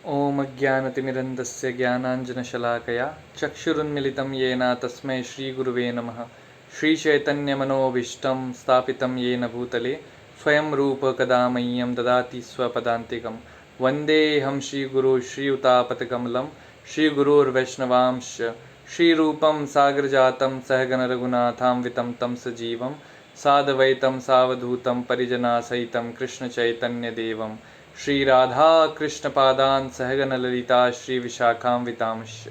ॐ अज्ञानतिमिरन्धस्य ज्ञानाञ्जनशलाकया चक्षुरुन्मिलितं येन तस्मै श्रीगुरुवे नमः। श्रीचैतन्यमनोभीष्टं स्थापितं येन भूतले स्वयं रूप कदा मह्यं ददाति स्वपदान्तिकं। वन्देऽहं श्रीगुरुं श्रीयुतापतकमलं श्रीगुरुर्वैष्णवांश्च श्रीरूपं सागरजातं सहगणरघुनाथान्वितं तं सजीवं साद्वैतं सावधूतं परिजनासहितं कृष्णचैतन्यदेवं श्री राधा कृष्ण पादान सहगन ललिता श्री विशाखान्वितांश्च।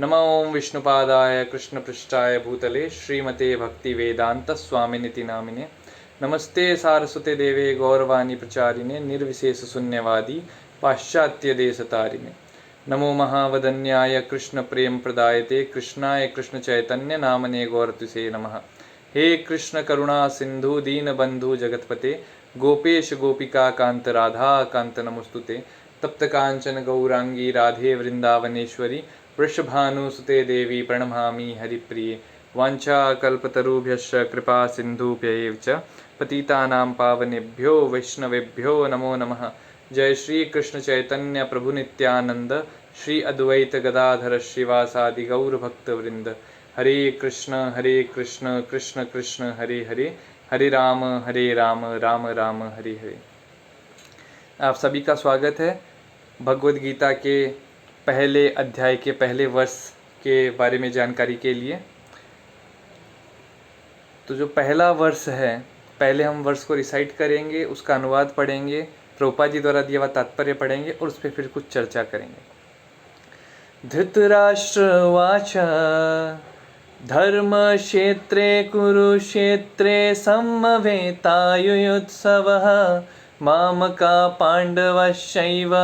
नमो ओं विष्णुपादाय कृष्ण पृष्ठाय भूतले श्रीमते भक्ति वेदांत स्वामिनिति नामिने। नमस्ते सारस्वते देवे गौरवाणी प्रचारिणे निर्विशेष शून्यवादी पाश्चात्य देशतारिणे। नमो महावदन्याय कृष्ण प्रेम प्रदायते कृष्णाय कृष्ण चैतन्य नामने गौरतुसे नमः। हे कृष्ण करुणा सिंधु दीनबंधु जगतपते गोपेश गोपिका कांत राधा कांत नमोस्तुते। तप्त कांचन गौरांगी राधे वृंदावनेश्वरी वृषभानुसुते देवी प्रणमामि हरिप्रिये। वाञ्छा कल्पतरुभ्यश्च कृपा सिन्धुभ्यैव च पतितानां पावनेभ्यो वैष्णवेभ्यो नमो नमः। जय श्री कृष्ण चैतन्य प्रभु नित्यानंद श्री अद्वैत गदाधर श्रीवासादि गौर भक्त वृंद। हरे कृष्ण कृष्ण कृष्ण हरे हरे हरे राम राम राम हरे हरे। आप सभी का स्वागत है भगवद गीता के पहले अध्याय के पहले वर्ष के बारे में जानकारी के लिए। तो जो पहला वर्ष है, पहले हम वर्ष को रिसाइट करेंगे, उसका अनुवाद पढ़ेंगे, प्रभुपाद जी द्वारा दिया हुआ तात्पर्य पढ़ेंगे और उस पर फिर कुछ चर्चा करेंगे। धृतराष्ट्रवाच धर्मक्षेत्रे कुरुक्षेत्रे समवेतायुयुत्सवः मामका पांडवश्चैव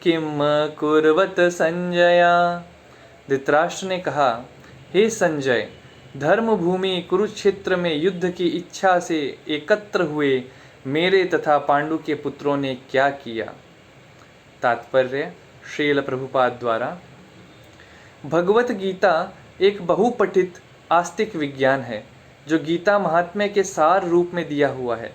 किम कुर्वत संजया। धृतराष्ट्र ने कहा, हे संजय, धर्मभूमि कुरुक्षेत्र में युद्ध की इच्छा से एकत्र हुए मेरे तथा पांडु के पुत्रों ने क्या किया। तात्पर्य श्रील प्रभुपाद द्वारा। भगवत गीता एक बहुपठित आस्तिक विज्ञान है जो गीता महात्म्य के सार रूप में दिया हुआ है।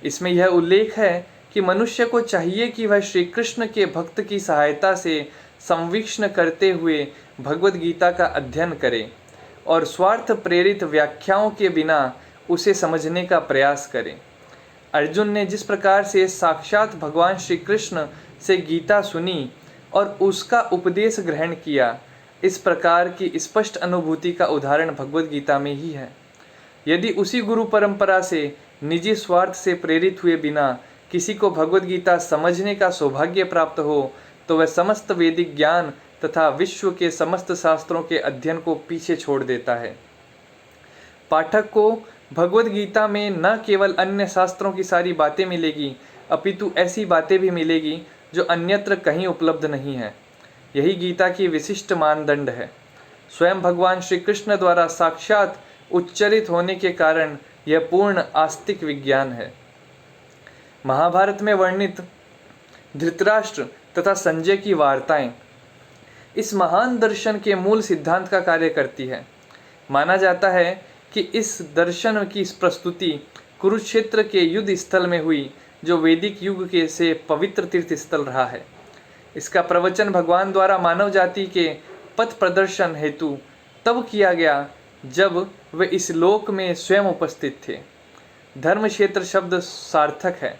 इसमें यह उल्लेख है कि मनुष्य को चाहिए कि वह श्री कृष्ण के भक्त की सहायता से संवीक्षण करते हुए भगवत गीता का अध्ययन करे और स्वार्थ प्रेरित व्याख्याओं के बिना उसे समझने का प्रयास करे। अर्जुन ने जिस प्रकार से साक्षात भगवान श्री कृष्ण से गीता सुनी और उसका उपदेश ग्रहण किया, इस प्रकार की स्पष्ट अनुभूति का उदाहरण भगवद गीता में ही है। यदि उसी गुरु परंपरा से निजी स्वार्थ से प्रेरित हुए बिना किसी को भगवद गीता समझने का सौभाग्य प्राप्त हो, तो वह समस्त वैदिक ज्ञान तथा विश्व के समस्त शास्त्रों के अध्ययन को पीछे छोड़ देता है। पाठक को भगवद गीता में न केवल अन्य शास्त्रों की सारी बातें मिलेगी, अपितु ऐसी बातें भी मिलेगी जो अन्यत्र कहीं उपलब्ध नहीं है। यही गीता की विशिष्ट मानदंड है। स्वयं भगवान श्री कृष्ण द्वारा साक्षात उच्चरित होने के कारण यह पूर्ण आस्तिक विज्ञान है। महाभारत में वर्णित धृतराष्ट्र तथा संजय की वार्ताएं इस महान दर्शन के मूल सिद्धांत का कार्य करती है। माना जाता है कि इस दर्शन की प्रस्तुति कुरुक्षेत्र के युद्ध स्थल में हुई, जो वैदिक युग के से पवित्र तीर्थ स्थल रहा है। इसका प्रवचन भगवान द्वारा मानव जाति के पथ प्रदर्शन हेतु तब किया गया जब वे इस लोक में स्वयं उपस्थित थे। धर्म क्षेत्र शब्द सार्थक है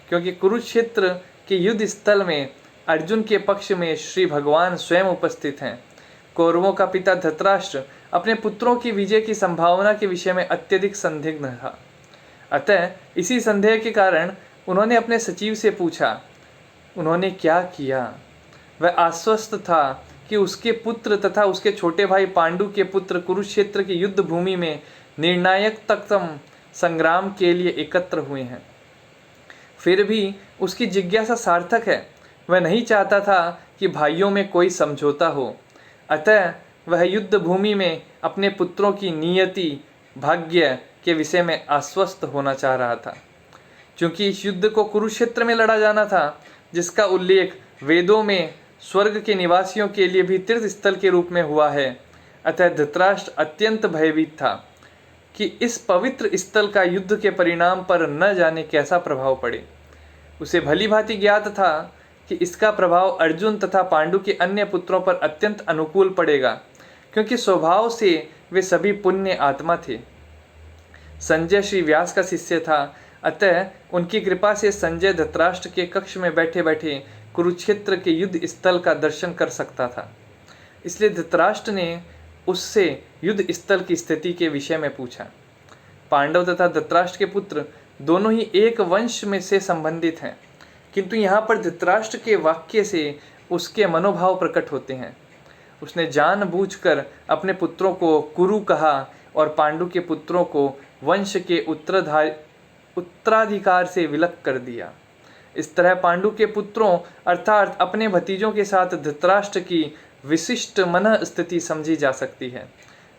क्योंकि कुरुक्षेत्र के युद्ध स्थल में अर्जुन के पक्ष में श्री भगवान स्वयं उपस्थित हैं। कौरवों का पिता धृतराष्ट्र अपने पुत्रों की विजय की संभावना के विषय में अत्यधिक संदिग्ध था। अतः इसी संदेह के कारण उन्होंने अपने सचिव से पूछा। उन्होंने क्या किया? वह आश्वस्त था कि उसके पुत्र तथा उसके छोटे भाई पांडु के पुत्र कुरुक्षेत्र की युद्ध भूमि में निर्णायक तकतम संग्राम के लिए एकत्र हुए हैं। फिर भी उसकी जिज्ञासा सार्थक है। वह नहीं चाहता था कि भाइयों में कोई समझौता हो, अतः वह युद्ध भूमि में अपने पुत्रों की नियति भाग्य के विषय में आश्वस्त होना चाह रहा था। क्योंकि इस युद्ध को कुरुक्षेत्र में लड़ा जाना था, जिसका उल्लेख वेदों में स्वर्ग के निवासियों के लिए भी तीर्थ स्थल के रूप में हुआ है, अतः धृतराष्ट्र अत्यंत भयभीत था कि इस पवित्र स्थल का युद्ध के परिणाम पर न जाने कैसा प्रभाव पड़े। उसे भली भांति ज्ञात था कि इसका प्रभाव अर्जुन तथा पांडु के अन्य पुत्रों पर अत्यंत अनुकूल पड़ेगा, क्योंकि स्वभाव से वे सभी पुण्य आत्मा थे। संजय श्री व्यास का शिष्य था, अतः उनकी कृपा से संजय धृतराष्ट्र के कक्ष में बैठे बैठे कुरुक्षेत्र के युद्ध स्थल का दर्शन कर सकता था। इसलिए धृतराष्ट्र ने उससे युद्ध स्थल की स्थिति के विषय में पूछा। पांडव तथा धृतराष्ट्र के पुत्र दोनों ही एक वंश में से संबंधित हैं, किंतु यहाँ पर धृतराष्ट्र के वाक्य से उसके मनोभाव प्रकट होते हैं। उसने जानबूझकर अपने पुत्रों को कुरु कहा और पांडु के पुत्रों को वंश के उत्तराधिकार से विलग कर दिया। इस तरह पांडु के पुत्रों अर्थात अपने भतीजों के साथ धृतराष्ट्र की विशिष्ट मन स्थिति समझी जा सकती है।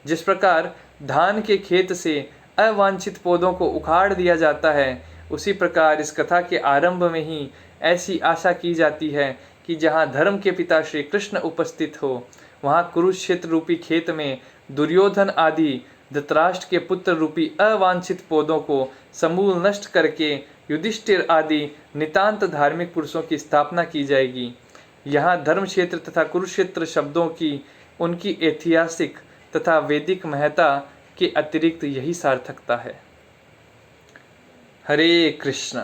जिस प्रकार धान के खेत से अवांछित पौधों को उखाड़ दिया जाता है, उसी प्रकार इस कथा के आरंभ में ही ऐसी आशा की जाती है कि जहाँ धर्म के पिता श्री कृष्ण उपस्थित हो, वहाँ कुरुक्षेत्र रूपी खेत में दुर्योधन आदि धृतराष्ट्र के पुत्र रूपी अवांछित पौधों को समूल नष्ट करके युधिष्ठिर आदि नितांत धार्मिक पुरुषों की स्थापना की जाएगी। यहाँ धर्म क्षेत्र तथा कुरुक्षेत्र शब्दों की उनकी ऐतिहासिक तथा वैदिक महत्ता के अतिरिक्त यही सार्थकता है। हरे कृष्ण।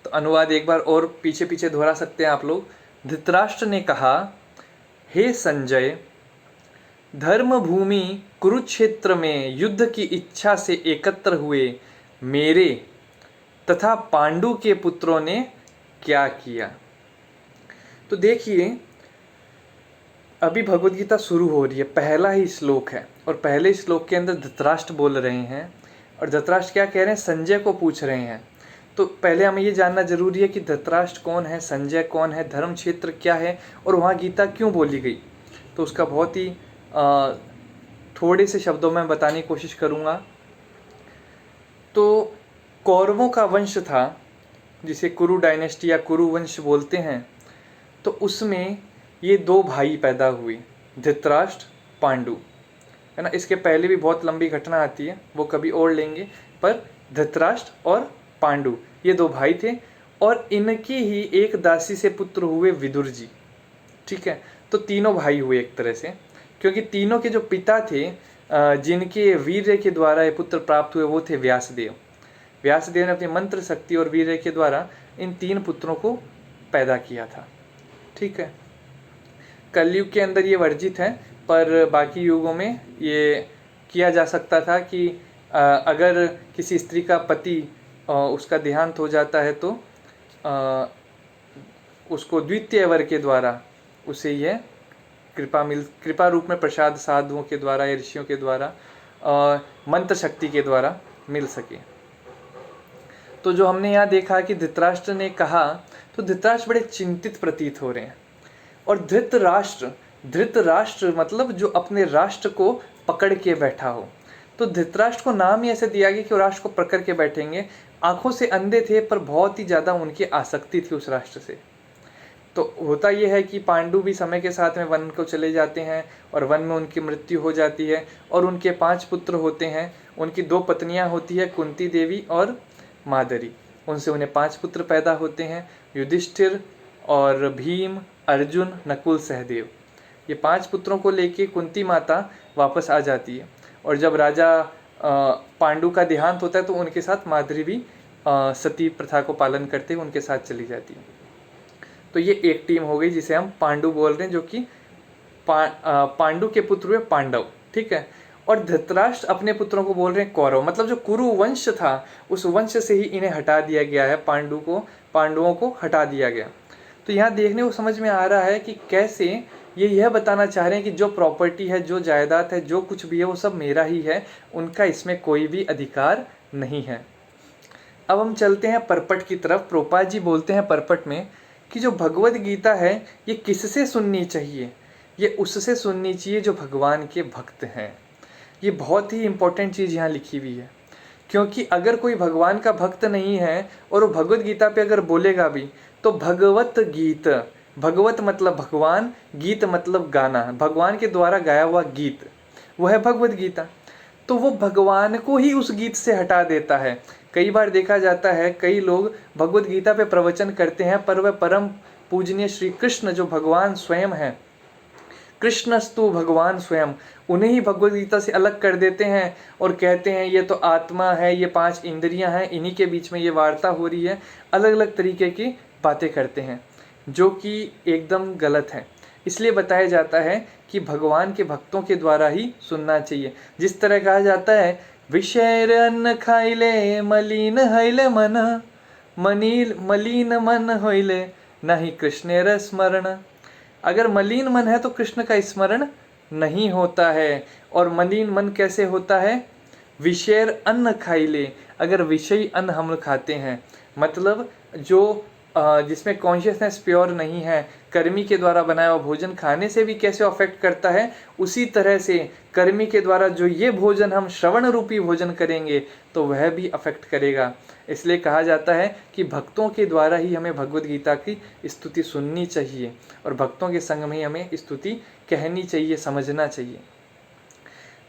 तो अनुवाद एक बार और पीछे पीछे दोहरा सकते हैं आप लोग। धृतराष्ट्र ने कहा, हे संजय, धर्म भूमि कुरुक्षेत्र में युद्ध की इच्छा से एकत्र हुए मेरे तथा पांडु के पुत्रों ने क्या किया। तो देखिए, अभी भगवद गीता शुरू हो रही है, पहला ही श्लोक है और पहले श्लोक के अंदर धृतराष्ट्र बोल रहे हैं और धृतराष्ट्र क्या कह रहे हैं, संजय को पूछ रहे हैं। तो पहले हमें ये जानना जरूरी है कि धृतराष्ट्र कौन है, संजय कौन है, धर्म क्षेत्र क्या है और वहाँ गीता क्यों बोली गई। तो उसका बहुत ही थोड़े से शब्दों में बताने की कोशिश करूँगा। तो कौरवों का वंश था जिसे कुरु डायनेस्टी या कुरु वंश बोलते हैं। तो उसमें ये दो भाई पैदा हुए, धृतराष्ट्र पांडु, है ना। इसके पहले भी बहुत लंबी घटना आती है, वो कभी और लेंगे। पर धृतराष्ट्र और पांडु ये दो भाई थे और इनकी ही एक दासी से पुत्र हुए विदुर जी। ठीक है, तो तीनों भाई हुए एक तरह से, क्योंकि तीनों के जो पिता थे जिनके वीर्य के द्वारा ये पुत्र प्राप्त हुए वो थे व्यासदेव। व्यासदेव ने अपनी मंत्र शक्ति और वीर्य के द्वारा इन तीन पुत्रों को पैदा किया था। ठीक है, कलयुग के अंदर ये वर्जित है, पर बाकी युगों में ये किया जा सकता था कि अगर किसी स्त्री का पति उसका देहांत हो जाता है तो उसको द्वितीय वर के द्वारा उसे यह कृपा रूप में प्रसाद साधुओं के द्वारा या ऋषियों के द्वारा मंत्र शक्ति के द्वारा मिल सके। तो जो हमने यहाँ देखा कि धृतराष्ट्र ने कहा, तो धृतराष्ट्र बड़े चिंतित प्रतीत हो रहे हैं। और धृतराष्ट्र मतलब जो अपने राष्ट्र को पकड़ के बैठा हो। तो धृतराष्ट्र को नाम ही ऐसे दिया गया कि वो राष्ट्र को पकड़ के बैठेंगे। आंखों से अंधे थे पर बहुत ही ज़्यादा उनकी आसक्ति थी उस राष्ट्र से। तो होता यह है कि पांडु भी समय के साथ में वन को चले जाते हैं और वन में उनकी मृत्यु हो जाती है और उनके 5 पुत्र होते हैं। उनकी 2 पत्नियां होती है, कुंती देवी और मादरी। उनसे उन्हें 5 पुत्र पैदा होते हैं, युधिष्ठिर और भीम, अर्जुन, नकुल, सहदेव। ये 5 पुत्रों को लेके कुंती माता वापस आ जाती है और जब राजा पांडु का देहांत होता है तो उनके साथ मादरी भी सती प्रथा को पालन करते हुए उनके साथ चली जाती है। तो ये एक टीम हो गई जिसे हम पांडु बोल रहे हैं, जो कि पांडु के पुत्र हुए पांडव। ठीक है, और धृतराष्ट्र अपने पुत्रों को बोल रहे हैं कौरव, मतलब जो कुरु वंश था उस वंश से ही इन्हें हटा दिया गया है, पांडुओं को हटा दिया गया। तो यहाँ देखने को समझ में आ रहा है कि कैसे ये यह बताना चाह रहे हैं कि जो प्रॉपर्टी है, जो जायदाद है, जो कुछ भी है वो सब मेरा ही है, उनका इसमें कोई भी अधिकार नहीं है। अब हम चलते हैं परपट की तरफ। प्रोपा जी बोलते हैं परपट में कि जो भगवद गीता है ये किससे सुननी चाहिए, ये उससे सुननी चाहिए जो भगवान के भक्त हैं। ये बहुत ही इम्पोर्टेंट चीज़ यहाँ लिखी हुई है, क्योंकि अगर कोई भगवान का भक्त नहीं है और वो भगवद गीता पे अगर बोलेगा भी तो भगवत गीत, भगवत मतलब भगवान, गीत मतलब गाना, भगवान के द्वारा गाया हुआ गीत वो है भगवद गीता। तो वो भगवान को ही उस गीत से हटा देता है। कई बार देखा जाता है कई लोग भगवद गीता पे प्रवचन करते हैं पर वह परम पूजनीय श्री कृष्ण जो भगवान स्वयं हैं, कृष्णस्तु भगवान स्वयं, उन्हें ही भगवद गीता से अलग कर देते हैं और कहते हैं ये तो आत्मा है, ये 5 इंद्रियां हैं, इन्हीं के बीच में ये वार्ता हो रही है। अलग अलग तरीके की बातें करते हैं जो कि एकदम गलत है। इसलिए बताया जाता है कि भगवान के भक्तों के द्वारा ही सुनना चाहिए। जिस तरह कहा जाता है, विषय अन्न खाइले मलिन हईले मन, मलिन मन होइले नहीं कृष्णेर स्मरण। अगर मलिन मन है तो कृष्ण का स्मरण नहीं होता है। और मलिन मन कैसे होता है? विषय अन्न खाइले, अगर विषयी अन्न हम लोग खाते हैं, मतलब जो जिसमें कॉन्शियसनेस प्योर नहीं है, कर्मी के द्वारा बनाया हुआ भोजन खाने से भी कैसे अफेक्ट करता है, उसी तरह से कर्मी के द्वारा जो ये भोजन हम श्रवण रूपी भोजन करेंगे तो वह भी अफेक्ट करेगा। इसलिए कहा जाता है कि भक्तों के द्वारा ही हमें भगवद गीता की स्तुति सुननी चाहिए और भक्तों के संग में हमें स्तुति कहनी चाहिए, समझना चाहिए।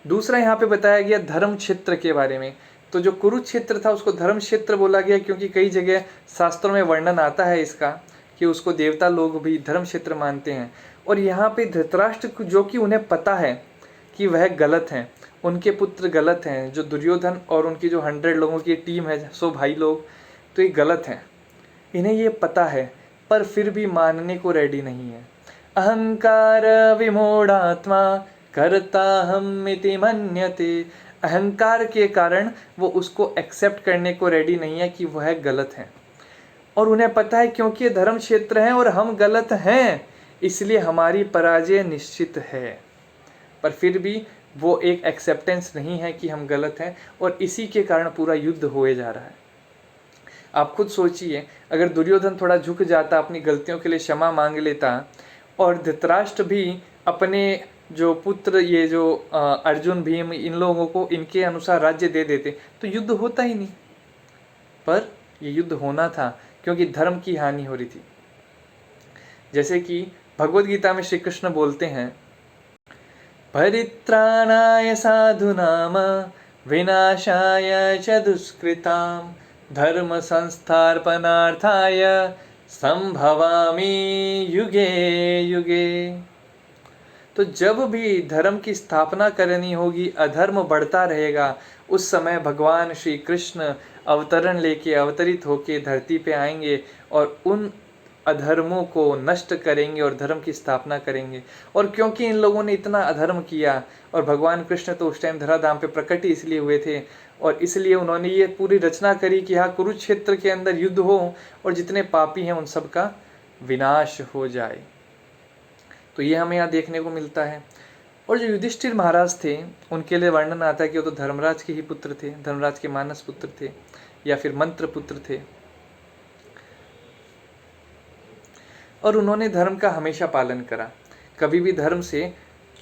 दूसरा यहाँ पे बताया गया धर्म क्षेत्र के बारे में। तो जो कुरुक्षेत्र था उसको धर्म क्षेत्र बोला गया क्योंकि कई जगह शास्त्रों में वर्णन आता है इसका कि उसको देवता लोग भी धर्म क्षेत्र मानते हैं। और यहाँ पे धृतराष्ट्र जो कि उन्हें पता है कि वह गलत हैं, उनके पुत्र गलत हैं, जो दुर्योधन और उनकी जो 100 लोगों की टीम है, 100 भाई लोग, तो ये गलत हैं, इन्हें ये पता है, पर फिर भी मानने को रेडी नहीं है। अहंकार विमूढ़ात्मा करता हम इति मन्यते, अहंकार के कारण वो उसको एक्सेप्ट करने को रेडी नहीं है कि वह गलत है। और उन्हें पता है क्योंकि ये धर्म क्षेत्र है और हम गलत हैं, इसलिए हमारी पराजय निश्चित है, पर फिर भी वो एक एक्सेप्टेंस नहीं है कि हम गलत हैं और इसी के कारण पूरा युद्ध होए जा रहा है। आप खुद सोचिए, अगर दुर्योधन थोड़ा झुक जाता, अपनी गलतियों के लिए क्षमा मांग लेता और धृतराष्ट्र भी अपने जो पुत्र, ये जो अर्जुन भीम, इन लोगों को इनके अनुसार राज्य दे देते तो युद्ध होता ही नहीं। पर ये युद्ध होना था क्योंकि धर्म की हानि हो रही थी। जैसे कि भगवद गीता में श्री कृष्ण बोलते हैं, परित्राणाय साधुनाम विनाशाय च दुष्कृताम धर्म संस्थापनार्थाय संभवामि युगे युगे। तो जब भी धर्म की स्थापना करनी होगी, अधर्म बढ़ता रहेगा, उस समय भगवान श्री कृष्ण अवतरण लेके अवतरित होके धरती पे आएंगे और उन अधर्मों को नष्ट करेंगे और धर्म की स्थापना करेंगे। और क्योंकि इन लोगों ने इतना अधर्म किया, और भगवान कृष्ण तो उस टाइम धराधाम पे प्रकट इसलिए हुए थे, और इसलिए उन्होंने ये पूरी रचना करी कि हाँ, कुरुक्षेत्र के अंदर युद्ध हो और जितने पापी हैं उन सब का विनाश हो जाए। तो ये हमें यहाँ देखने को मिलता है। और जो युधिष्ठिर महाराज थे, उनके लिए वर्णन आता है कि वो तो धर्मराज के ही पुत्र थे, धर्मराज के मानस पुत्र थे या फिर मंत्र पुत्र थे, और उन्होंने धर्म का हमेशा पालन करा, कभी भी धर्म से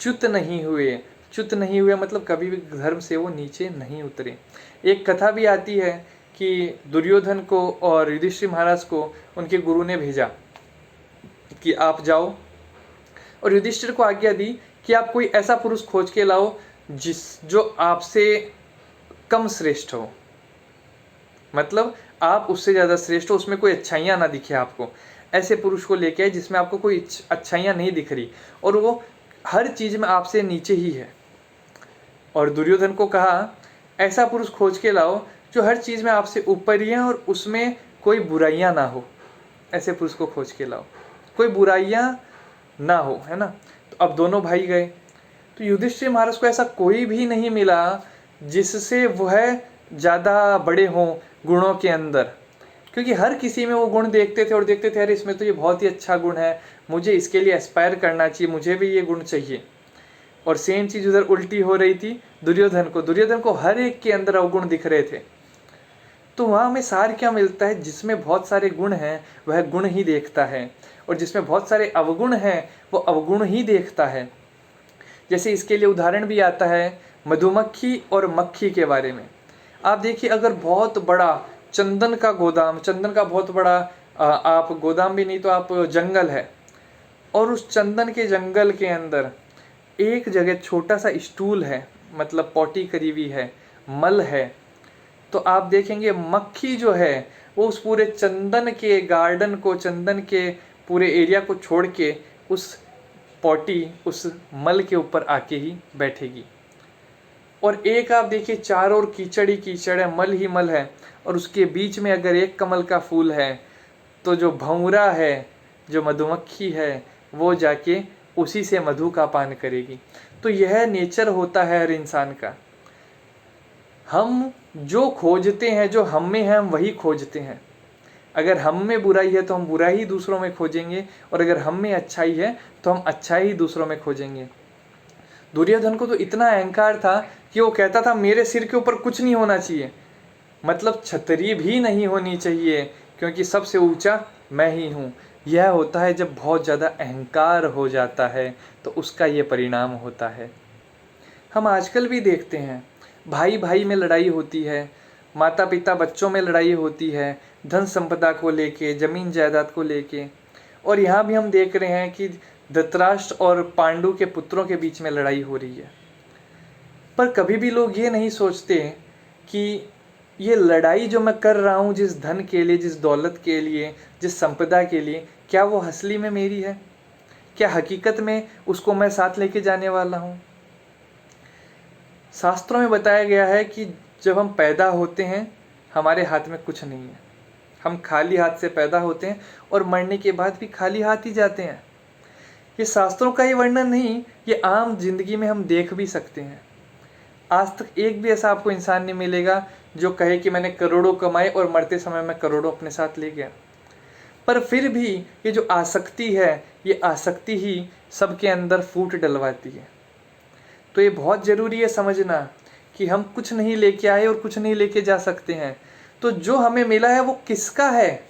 च्युत नहीं हुए। च्युत नहीं हुए मतलब कभी भी धर्म से वो नीचे नहीं उतरे। एक कथा भी आती है कि दुर्योधन को और युधिष्ठिर महाराज को उनके गुरु ने भेजा कि आप जाओ, और युधिष्ठिर को आज्ञा दी कि आप कोई ऐसा पुरुष खोज के लाओ जो आपसे कम श्रेष्ठ हो, मतलब आप उससे ज़्यादा श्रेष्ठ हो, उसमें कोई अच्छाइयाँ ना दिखे आपको। ऐसे पुरुष को लेके आए जिसमें आपको कोई अच्छाइयाँ नहीं दिख रही और वो हर चीज़ में आपसे नीचे ही है। और दुर्योधन को कहा ऐसा पुरुष खोज के लाओ जो हर चीज़ में आपसे ऊपर ही है और उसमें कोई बुराइयाँ ना हो। ऐसे पुरुष को खोज के लाओ, कोई बुराइयाँ ना हो, है ना। तो अब दोनों भाई गए, तो युधिष्ठिर महाराज को ऐसा कोई भी नहीं मिला जिससे वह ज़्यादा बड़े हों गुणों के अंदर, क्योंकि हर किसी में वो गुण देखते थे और देखते थे अरे इसमें तो ये बहुत ही अच्छा गुण है, मुझे इसके लिए एस्पायर करना चाहिए, मुझे भी ये गुण चाहिए। और सेम चीज़ उधर उल्टी हो रही थी दुर्योधन को हर एक के अंदर अवगुण दिख रहे थे। तो वहाँ हमें सार क्या मिलता है, जिसमें बहुत सारे गुण हैं वह गुण ही देखता है, और जिसमें बहुत सारे अवगुण हैं वो अवगुण ही देखता है। जैसे इसके लिए उदाहरण भी आता है मधुमक्खी और मक्खी के बारे में। आप देखिए, अगर बहुत बड़ा चंदन का गोदाम, चंदन का बहुत बड़ा आप गोदाम भी नहीं तो आप जंगल है, और उस चंदन के जंगल के अंदर एक जगह छोटा सा स्टूल है, मतलब पॉटी करी हुई है, मल है, तो आप देखेंगे मक्खी जो है वो उस पूरे चंदन के गार्डन को, चंदन के पूरे एरिया को छोड़ के उस पॉटी, उस मल के ऊपर आके ही बैठेगी। और एक आप देखिए चारों ओर कीचड़ ही कीचड़ है, मल ही मल है, और उसके बीच में अगर एक कमल का फूल है तो जो भंवरा है, जो मधुमक्खी है, वो जाके उसी से मधु का पान करेगी। तो यह नेचर होता है हर इंसान का। हम जो खोजते हैं, जो हम में है, हम वही खोजते हैं। अगर हम में बुराई है तो हम बुराई ही दूसरों में खोजेंगे, और अगर हम में अच्छाई है तो हम अच्छाई ही दूसरों में खोजेंगे। दुर्योधन को तो इतना अहंकार था कि वो कहता था मेरे सिर के ऊपर कुछ नहीं होना चाहिए, मतलब छतरी भी नहीं होनी चाहिए, क्योंकि सबसे ऊंचा मैं ही हूँ। यह होता है जब बहुत ज़्यादा अहंकार हो जाता है, तो उसका ये परिणाम होता है। हम आजकल भी देखते हैं, भाई भाई में लड़ाई होती है, माता पिता बच्चों में लड़ाई होती है, धन संपदा को लेके, जमीन जायदाद को लेके। और यहाँ भी हम देख रहे हैं कि धृतराष्ट्र और पांडु के पुत्रों के बीच में लड़ाई हो रही है। पर कभी भी लोग ये नहीं सोचते कि ये लड़ाई जो मैं कर रहा हूँ जिस धन के लिए, जिस दौलत के लिए, जिस संपदा के लिए, क्या वो असली में मेरी है? क्या हकीकत में उसको मैं साथ लेके जाने वाला हूँ? शास्त्रों में बताया गया है कि जब हम पैदा होते हैं हमारे हाथ में कुछ नहीं है, हम खाली हाथ से पैदा होते हैं और मरने के बाद भी खाली हाथ ही जाते हैं। ये शास्त्रों का ही वर्णन नहीं, ये आम जिंदगी में हम देख भी सकते हैं। आज तक एक भी ऐसा आपको इंसान नहीं मिलेगा जो कहे कि मैंने करोड़ों कमाए और मरते समय मैं करोड़ों अपने साथ ले गया। पर फिर भी ये जो आसक्ति है, ये आसक्ति ही सबके अंदर फूट डलवाती है। तो ये बहुत ज़रूरी है समझना कि हम कुछ नहीं लेके आए और कुछ नहीं लेके जा सकते हैं। तो जो हमें मिला है वो किसका है?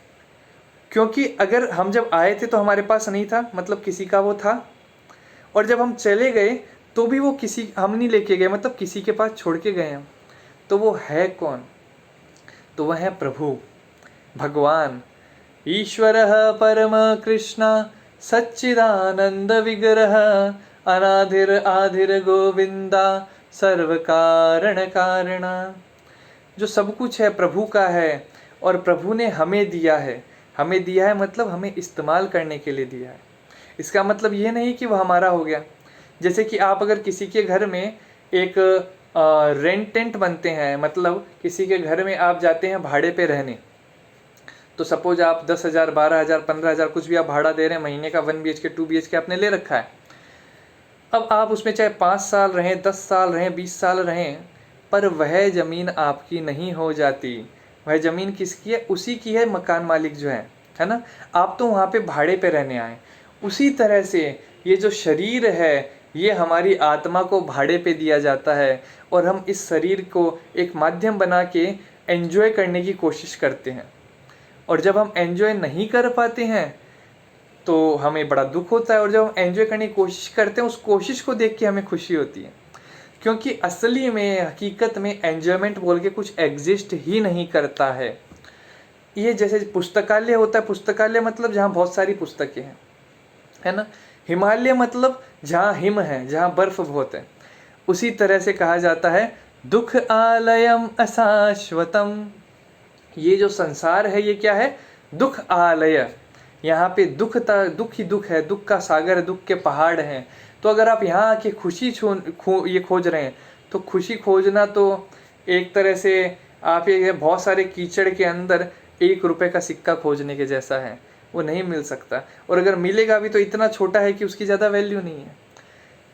क्योंकि अगर हम जब आए थे तो हमारे पास नहीं था, मतलब किसी का वो था, और जब हम चले गए तो भी वो किसी, हम नहीं लेके गए, मतलब किसी के पास छोड़ के गए हम। तो वो है कौन? तो वह है प्रभु, भगवान, ईश्वरः परम कृष्ण सच्चिदानंद विग्रह अनाधिर आधिर गोविंदा सर्व कारण कारणा। जो सब कुछ है प्रभु का है, और प्रभु ने हमें दिया है। हमें दिया है मतलब हमें इस्तेमाल करने के लिए दिया है। इसका मतलब ये नहीं कि वह हमारा हो गया। जैसे कि आप अगर किसी के घर में एक रेंटेंट बनते हैं, मतलब किसी के घर में आप जाते हैं भाड़े पे रहने, तो सपोज आप 10,000, 12,000, 15,000 कुछ भी आप भाड़ा दे रहे हैं महीने का, 1 BHK 2 BHK आपने ले रखा है। अब आप उसमें चाहे 5 साल रहें, 10 साल रहें, 20 साल रहें, पर वह ज़मीन आपकी नहीं हो जाती। वह ज़मीन किसकी है? उसी की है, मकान मालिक जो है ना। आप तो वहाँ पे भाड़े पे रहने आए। उसी तरह से ये जो शरीर है, ये हमारी आत्मा को भाड़े पे दिया जाता है, और हम इस शरीर को एक माध्यम बना के एंजॉय करने की कोशिश करते हैं। और जब हम एंजॉय नहीं कर पाते हैं तो हमें बड़ा दुख होता है, और जब हम एंजॉय करने की कोशिश करते हैं उस कोशिश को देख के हमें खुशी होती है। क्योंकि असली में, हकीकत में एंजॉयमेंट बोल के कुछ एग्जिस्ट ही नहीं करता है। ये जैसे पुस्तकालय होता है, पुस्तकालय मतलब जहाँ बहुत सारी पुस्तकें हैं, है ना। हिमालय मतलब जहाँ हिम है, जहाँ बर्फ बहुत है। उसी तरह से कहा जाता है दुख आलयम अशाश्वतम। ये जो संसार है ये क्या है? दुख आलय। यहाँ पे दुख ही दुख है, दुख का सागर है, दुख के पहाड़ हैं। तो अगर आप यहाँ आके खुशी ये खोज रहे हैं, तो खुशी खोजना तो एक तरह से आप ये बहुत सारे कीचड़ के अंदर 1 रुपए का सिक्का खोजने के जैसा है। वो नहीं मिल सकता, और अगर मिलेगा भी तो इतना छोटा है कि उसकी ज़्यादा वैल्यू नहीं है।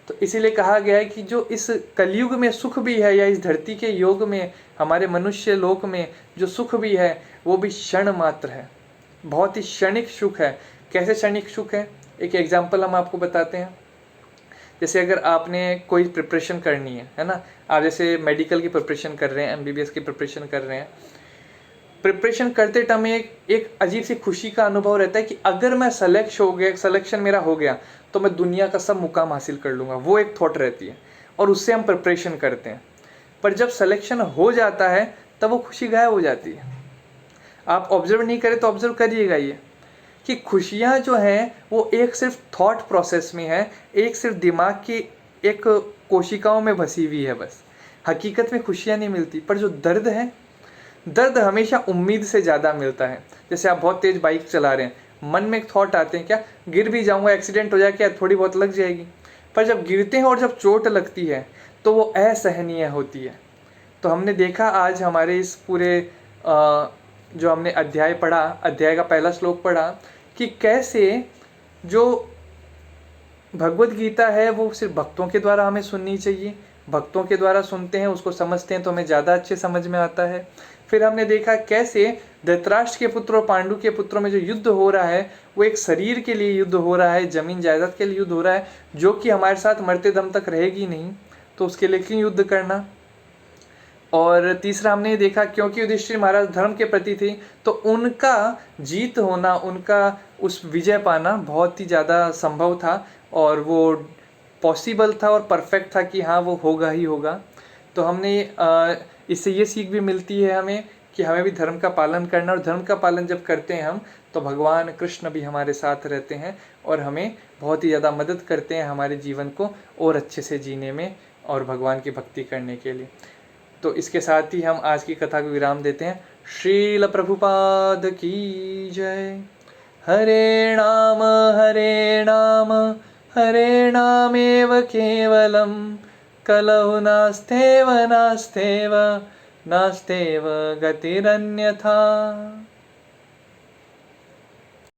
तो इसीलिए कहा गया है कि जो इस कलयुग में सुख भी है, या इस धरती के योग में, हमारे मनुष्य लोक में जो सुख भी है, वो भी क्षण मात्र है, बहुत ही क्षणिक सुख है। कैसे क्षणिक सुख है? एक एग्जाम्पल हम आपको बताते हैं। जैसे अगर आपने कोई प्रिपरेशन करनी है ना, आप जैसे मेडिकल की प्रिपरेशन कर रहे हैं, MBBS की प्रिपरेशन कर रहे हैं, प्रिपरेशन करते टाइम एक अजीब सी खुशी का अनुभव रहता है कि अगर मैं सिलेक्शन मेरा हो गया तो मैं दुनिया का सब मुकाम हासिल कर लूँगा। वो एक थॉट रहती है, और उससे हम प्रिपरेशन करते हैं। पर जब सिलेक्शन हो जाता है तब वो खुशी गायब हो जाती है। आप ऑब्जर्व नहीं करें तो ऑब्जर्व करिएगा ये कि खुशियाँ जो हैं वो एक सिर्फ थॉट प्रोसेस में है, एक सिर्फ दिमाग की एक कोशिकाओं में बसी हुई है बस। हकीकत में खुशियाँ नहीं मिलती। पर जो दर्द है, दर्द हमेशा उम्मीद से ज़्यादा मिलता है। जैसे आप बहुत तेज़ बाइक चला रहे हैं, मन में एक थॉट आते हैं, क्या गिर भी जाऊंगा, एक्सीडेंट हो जाए, क्या थोड़ी बहुत लग जाएगी। पर जब गिरते हैं और जब चोट लगती है तो वो असहनीय होती है। तो हमने देखा आज हमारे इस पूरे जो हमने अध्याय पढ़ा, अध्याय का पहला श्लोक पढ़ा, कि कैसे जो भगवत गीता है वो सिर्फ भक्तों के द्वारा हमें सुननी चाहिए, भक्तों के द्वारा सुनते हैं, उसको समझते हैं तो हमें ज़्यादा अच्छे समझ में आता है। फिर हमने देखा कैसे धृतराष्ट्र के पुत्र और पांडु के पुत्रों में जो युद्ध हो रहा है वो एक शरीर के लिए युद्ध हो रहा है, जमीन जायदाद के लिए युद्ध हो रहा है, जो कि हमारे साथ मरते दम तक रहेगी नहीं, तो उसके लिए क्यों युद्ध करना। और तीसरा हमने देखा क्योंकि युधिष्ठिर महाराज धर्म के प्रति थे, तो उनका जीत होना, उनका उस विजय पाना बहुत ही ज़्यादा संभव था और वो पॉसिबल था और परफेक्ट था कि हाँ वो होगा ही होगा। तो हमने इससे ये सीख भी मिलती है हमें कि हमें भी धर्म का पालन करना, और धर्म का पालन जब करते हैं हम तो भगवान कृष्ण भी हमारे साथ रहते हैं और हमें बहुत ही ज़्यादा मदद करते हैं हमारे जीवन को और अच्छे से जीने में और भगवान की भक्ति करने के लिए। तो इसके साथ ही हम आज की कथा को विराम देते हैं। श्रील प्रभुपाद की जय। हरे नाम हरे नामेव केवलम, कलौ नास्तेव नास्तेव नास्तेव गतिरन्यथा।